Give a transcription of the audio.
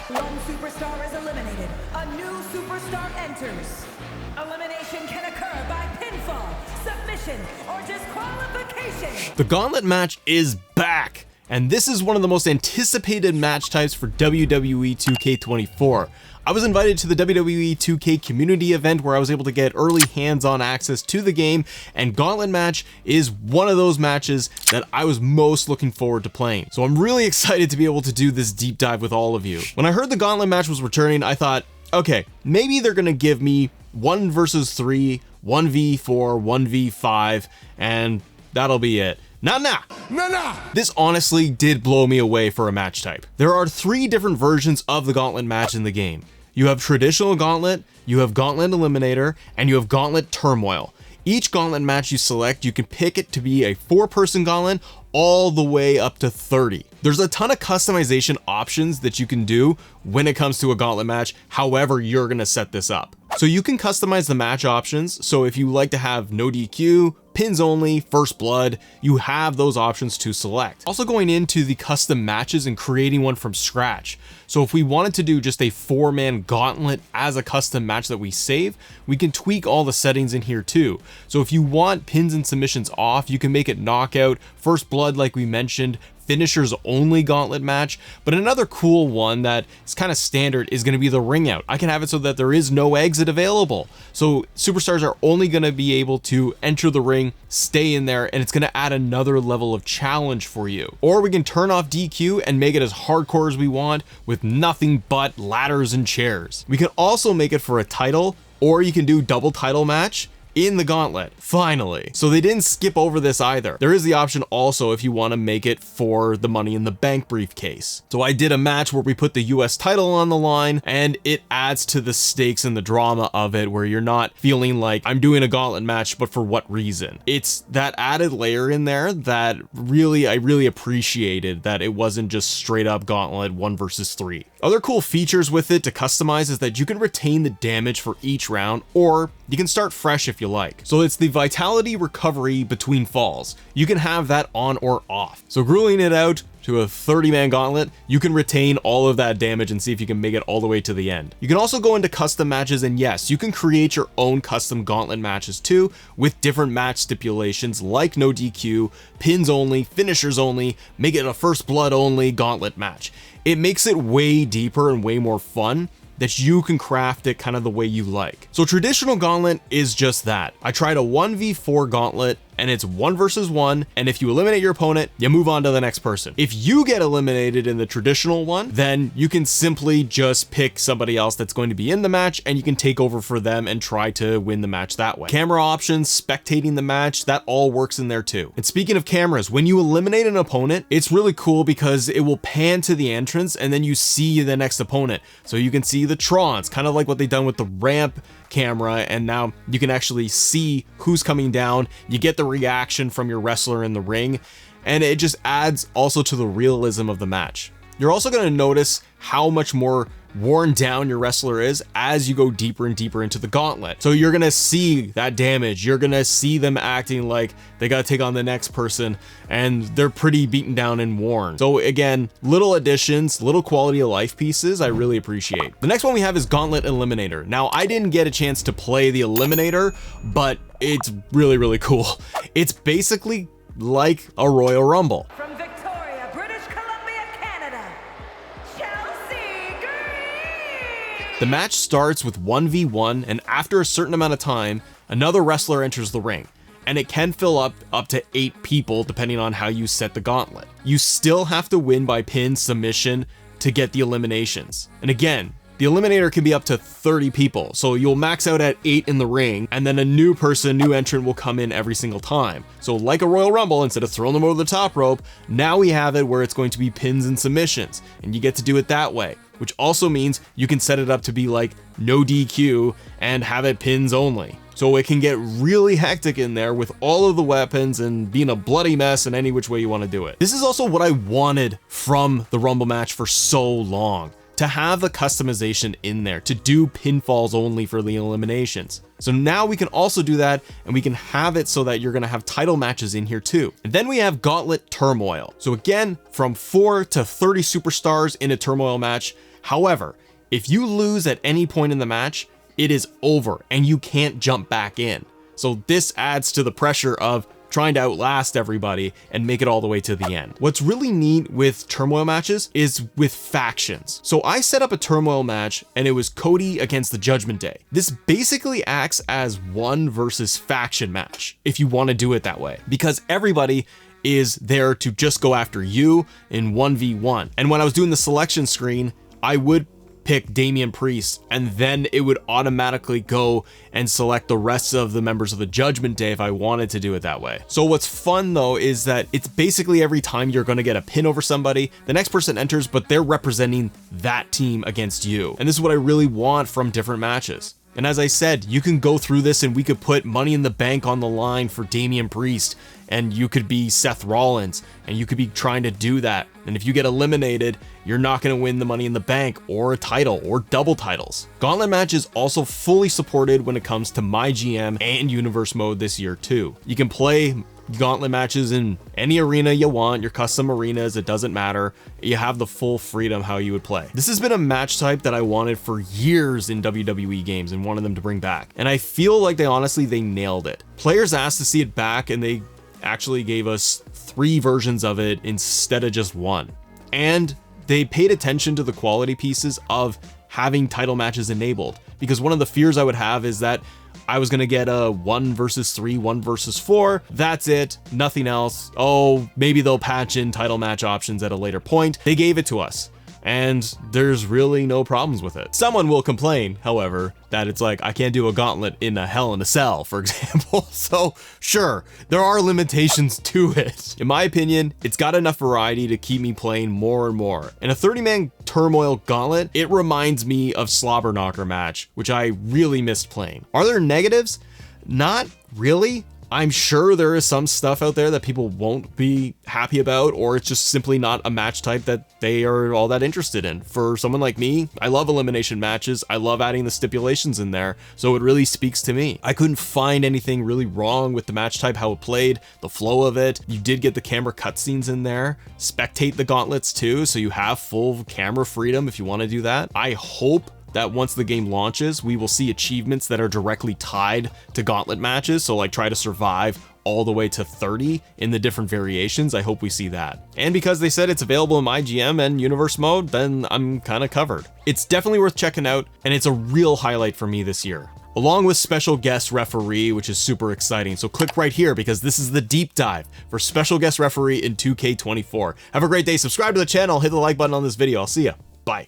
One superstar is eliminated. A new superstar enters. Elimination can occur by pinfall, submission, or disqualification. The gauntlet match is back, and this is one of the most anticipated match types for WWE 2K24. I was invited to the WWE 2K community event where I was able to get early hands-on access to the game, and Gauntlet Match is one of those matches that I was most looking forward to playing. So I'm really excited to be able to do this deep dive with all of you. When I heard the Gauntlet Match was returning, I thought, okay, maybe they're gonna give me 1 versus 3, 1v4, 1v5, and that'll be it. Nah. This honestly did blow me away for a match type. There are 3 different versions of the Gauntlet Match in the game. You have Traditional Gauntlet, you have Gauntlet Eliminator, and you have Gauntlet Turmoil. Each Gauntlet match you select, you can pick it to be a 4-person gauntlet all the way up to 30. There's a ton of customization options that you can do when it comes to a gauntlet match, however you're gonna set this up. So you can customize the match options. So if you like to have no DQ, pins only, first blood, you have those options to select. Also going into the custom matches and creating one from scratch. So if we wanted to do just a 4-man gauntlet as a custom match that we save, we can tweak all the settings in here too. So if you want pins and submissions off, you can make it knockout, first blood like we mentioned, finishers only gauntlet match. But another cool one that is kind of standard is going to be the ring out. I can have it so that there is no exit available. So superstars are only going to be able to enter the ring, stay in there, and it's going to add another level of challenge for you. Or we can turn off DQ and make it as hardcore as we want with nothing but ladders and chairs. We can also make it for a title, or you can do double title match in the gauntlet, finally. So they didn't skip over this either. There is the option also if you want to make it for the Money in the Bank briefcase. So I did a match where we put the US title on the line, and it adds to the stakes and the drama of it, where you're not feeling like I'm doing a gauntlet match, but for what reason? It's that added layer in there that I really appreciated, that it wasn't just straight up gauntlet 1 versus 3. Other cool features with it to customize is that you can retain the damage for each round, or you can start fresh if you like. So it's the vitality recovery between falls. You can have that on or off. So grueling it out to a 30-man gauntlet, you can retain all of that damage and see if you can make it all the way to the end. You can also go into custom matches, and yes, you can create your own custom gauntlet matches too, with different match stipulations like no DQ, pins only, finishers only, make it a first blood only gauntlet match. It makes it way deeper and way more fun, that you can craft it kind of the way you like. So traditional gauntlet is just that. I tried a 1v4 gauntlet, and it's 1 versus 1, and if you eliminate your opponent, you move on to the next person. If you get eliminated in the traditional one, then you can simply just pick somebody else that's going to be in the match, and you can take over for them and try to win the match that way. Camera options, spectating the match, that all works in there too. And speaking of cameras, when you eliminate an opponent, it's really cool because it will pan to the entrance, and then you see the next opponent. So you can see the Trons, kind of like what they've done with the ramp camera, and now you can actually see who's coming down. You get the reaction from your wrestler in the ring, and it just adds also to the realism of the match. You're also going to notice how much more worn down your wrestler is as you go deeper and deeper into the gauntlet. So you're gonna see that damage, you're gonna see them acting like they gotta take on the next person, and they're pretty beaten down and worn. So again, little additions, little quality of life pieces I really appreciate. The next one we have is Gauntlet Eliminator. Now I didn't get a chance to play the Eliminator, but it's really cool. It's basically like a Royal Rumble. From Victoria, British Columbia, Canada, Chelsea Green. The match starts with 1v1, and after a certain amount of time, another wrestler enters the ring, and it can fill up to 8 people depending on how you set the gauntlet. You still have to win by pin, submission to get the eliminations. And again, the eliminator can be up to 30 people, so you'll max out at 8 in the ring, and then a new entrant will come in every single time. So like a Royal Rumble, instead of throwing them over the top rope, now we have it where it's going to be pins and submissions, and you get to do it that way, which also means you can set it up to be like no DQ and have it pins only. So it can get really hectic in there with all of the weapons and being a bloody mess in any which way you want to do it. This is also what I wanted from the Rumble match for so long, to have the customization in there, to do pinfalls only for the eliminations. So now we can also do that, and we can have it so that you're gonna have title matches in here too. And then we have Gauntlet Turmoil. So again, from 4 to 30 superstars in a turmoil match, However, if you lose at any point in the match, it is over and you can't jump back in. So this adds to the pressure of trying to outlast everybody and make it all the way to the end. What's really neat with turmoil matches is with factions. So I set up a turmoil match and it was Cody against the Judgment Day. This basically acts as one versus faction match, if you want to do it that way, because everybody is there to just go after you in 1v1. And when I was doing the selection screen, I would pick Damian Priest, and then it would automatically go and select the rest of the members of the Judgment Day if I wanted to do it that way. So what's fun though is that it's basically every time you're going to get a pin over somebody, the next person enters, but they're representing that team against you. And this is what I really want from different matches. And as I said, you can go through this and we could put Money in the Bank on the line for Damian Priest, and you could be Seth Rollins, and you could be trying to do that. And if you get eliminated, you're not going to win the Money in the Bank or a title or double titles. Gauntlet match is also fully supported when it comes to My GM and Universe mode this year too. You can play gauntlet matches in any arena you want, your custom arenas, it doesn't matter. You have the full freedom how you would play. This has been a match type that I wanted for years in WWE games and wanted them to bring back. And I feel like they nailed it. Players asked to see it back and they actually gave us 3 versions of it instead of just 1. And they paid attention to the quality pieces of having title matches enabled, because one of the fears I would have is that I was going to get a 1 versus 3, 1 versus 4. That's it. Nothing else. Oh, maybe they'll patch in title match options at a later point. They gave it to us, and there's really no problems with it. Someone will complain, however, that it's like, I can't do a gauntlet in a Hell in a Cell, for example. So sure, there are limitations to it. In my opinion, it's got enough variety to keep me playing more and more. In a 30-man turmoil gauntlet, it reminds me of Slobber Knocker match, which I really missed playing. Are there negatives? Not really. I'm sure there is some stuff out there that people won't be happy about, or it's just simply not a match type that they are all that interested in. For someone like me, I love elimination matches. I love adding the stipulations in there, so it really speaks to me. I couldn't find anything really wrong with the match type, how it played, the flow of it. You did get the camera cutscenes in there, spectate the gauntlets too, so you have full camera freedom if you want to do that. I hope that once the game launches, we will see achievements that are directly tied to gauntlet matches. So like try to survive all the way to 30 in the different variations. I hope we see that. And because they said it's available in My GM and Universe mode, then I'm kind of covered. It's definitely worth checking out, and it's a real highlight for me this year, along with special guest referee, which is super exciting. So click right here because this is the deep dive for special guest referee in 2K24. Have a great day. Subscribe to the channel, hit the like button on this video. I'll see ya.